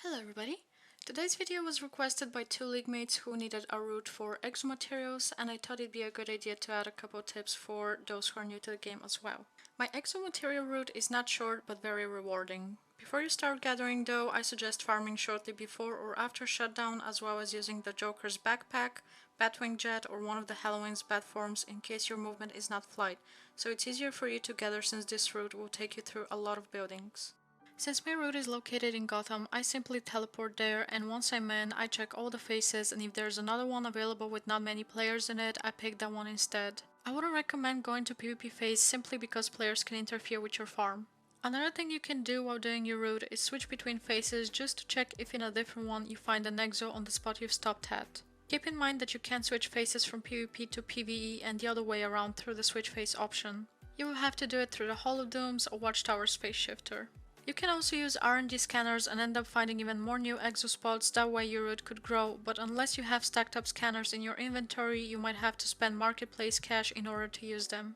Hello everybody! Today's video was requested by two league mates who needed a route for exo-materials, and I thought it'd be a good idea to add a couple tips for those who are new to the game as well. My exo-material route is not short but very rewarding. Before you start gathering though, I suggest farming shortly before or after shutdown, as well as using the Joker's backpack, Batwing Jet, or one of the Halloween's bat forms in case your movement is not flight, so it's easier for you to gather since this route will take you through a lot of buildings. Since my route is located in Gotham, I simply teleport there, and once I'm in, I check all the faces, and if there's another one available with not many players in it, I pick that one instead. I wouldn't recommend going to PvP phase simply because players can interfere with your farm. Another thing you can do while doing your route is switch between phases just to check if in a different one you find an exo on the spot you've stopped at. Keep in mind that you can't switch phases from PvP to PvE and the other way around through the switch phase option. You will have to do it through the Hall of Dooms or Watchtower's phase shifter. You can also use RNG scanners and end up finding even more new exo spots, that way your route could grow, but unless you have stacked up scanners in your inventory, you might have to spend marketplace cash in order to use them.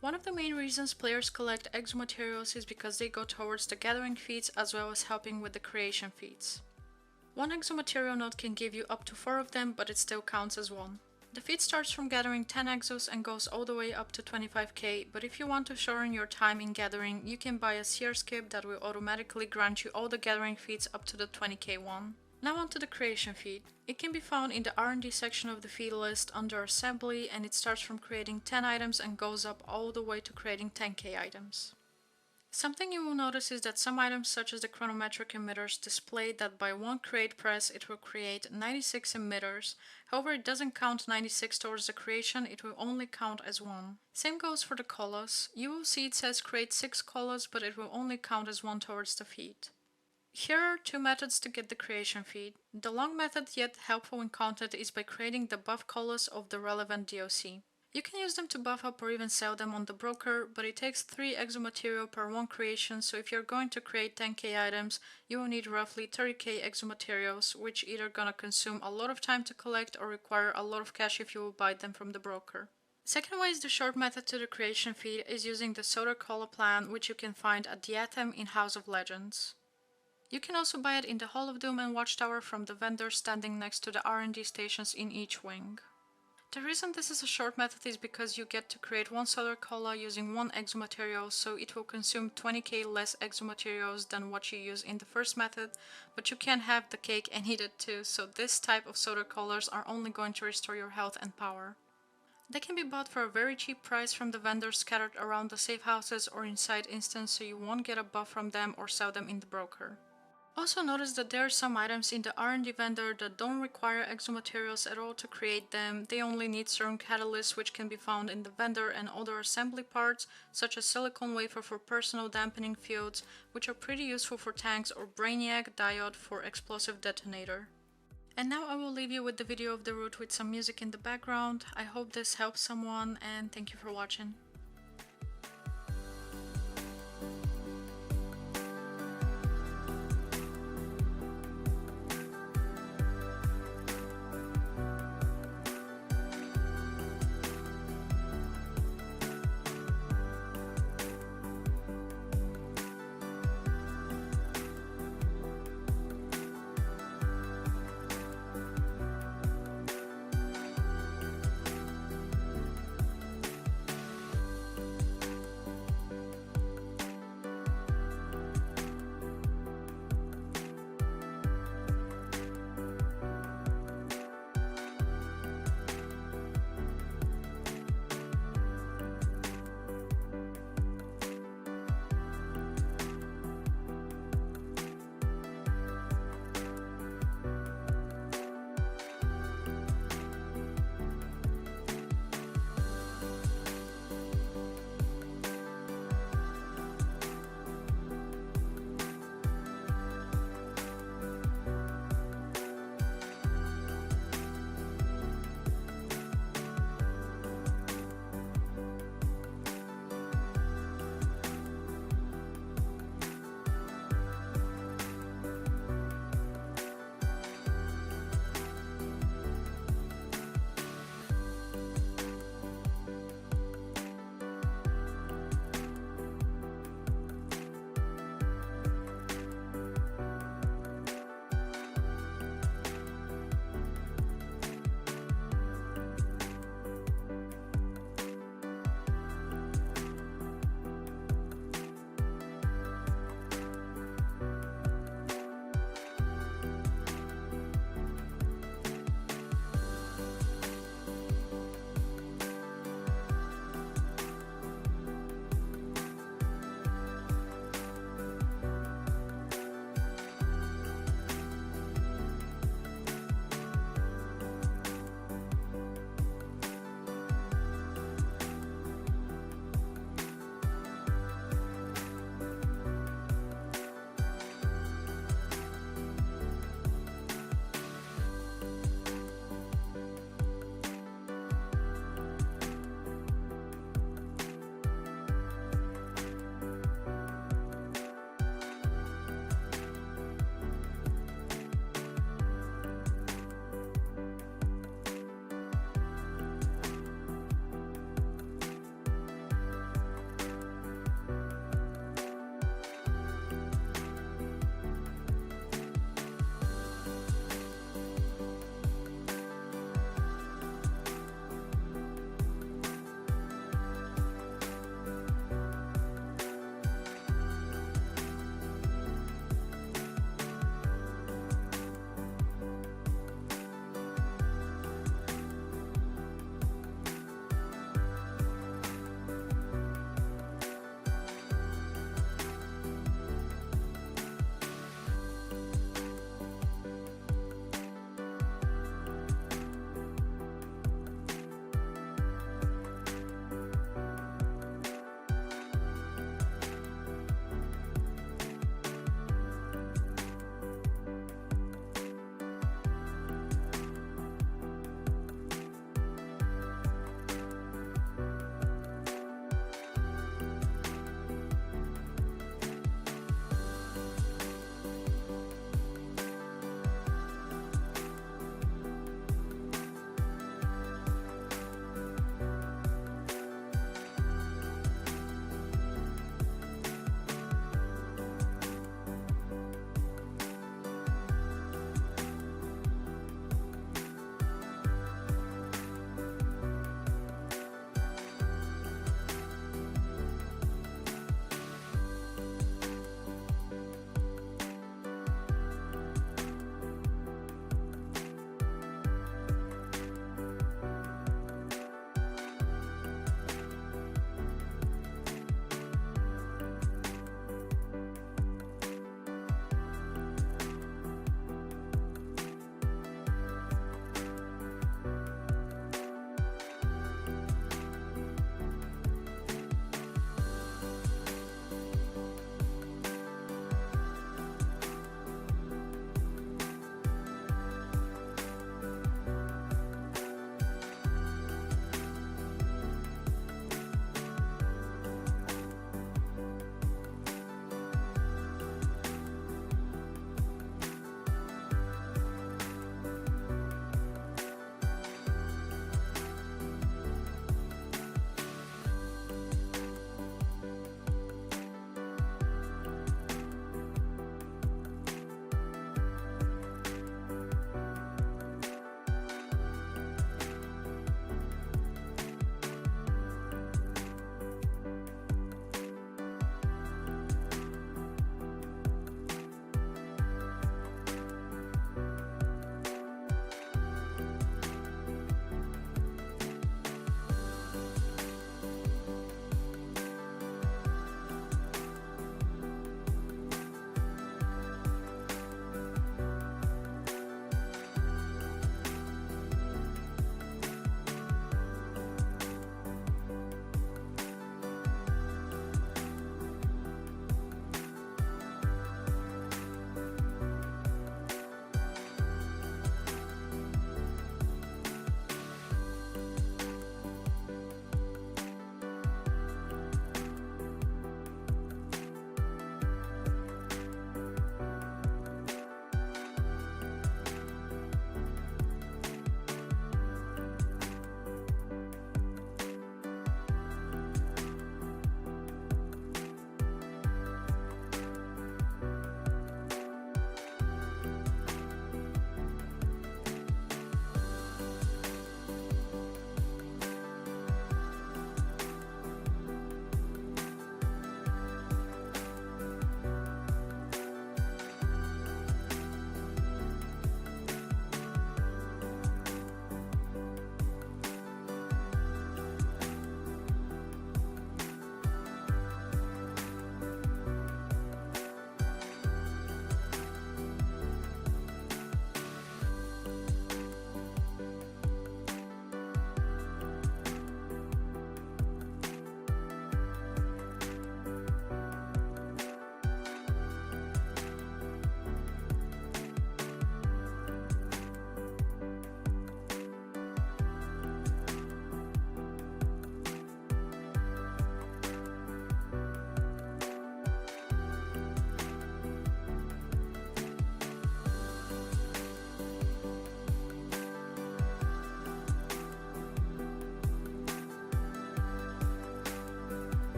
One of the main reasons players collect exo materials is because they go towards the gathering feats as well as helping with the creation feats. One exo material node can give you up to 4 of them, but it still counts as one. The feat starts from gathering 10 exos and goes all the way up to 25k, but if you want to shorten your time in gathering, you can buy a seer skip that will automatically grant you all the gathering feats up to the 20k one. Now onto the creation feat. It can be found in the R&D section of the feat list under assembly, and it starts from creating 10 items and goes up all the way to creating 10k items. Something you will notice is that some items such as the chronometric emitters display that by one create press it will create 96 emitters, however it doesn't count 96 towards the creation, it will only count as one. Same goes for the colas. You will see it says create 6 colas, but it will only count as one towards the feat. Here are two methods to get the creation feat. The long method yet helpful in content is by creating the buff colas of the relevant DOC. You can use them to buff up or even sell them on the broker, but it takes 3 exo material per one creation, so if you're going to create 10k items, you will need roughly 30k exo materials, which either gonna consume a lot of time to collect or require a lot of cash if you will buy them from the broker. Second way is the short method to the creation feat is using the Solar Cola plan, which you can find at the Atom in House of Legends. You can also buy it in the Hall of Doom and Watchtower from the vendors standing next to the R&D stations in each wing. The reason this is a short method is because you get to create one solar cola using one exo material, so it will consume 20k less exo materials than what you use in the first method, but you can have the cake and eat it too, so this type of solar colas are only going to restore your health and power. They can be bought for a very cheap price from the vendors scattered around the safe houses or inside instance, so you won't get a buff from them or sell them in the broker. Also notice that there are some items in the R&D vendor that don't require exo materials at all to create them. They only need certain catalysts which can be found in the vendor and other assembly parts, such as silicone wafer for personal dampening fields, which are pretty useful for tanks, or brainiac diode for explosive detonator. And now I will leave you with the video of the route with some music in the background. I hope this helps someone, and thank you for watching.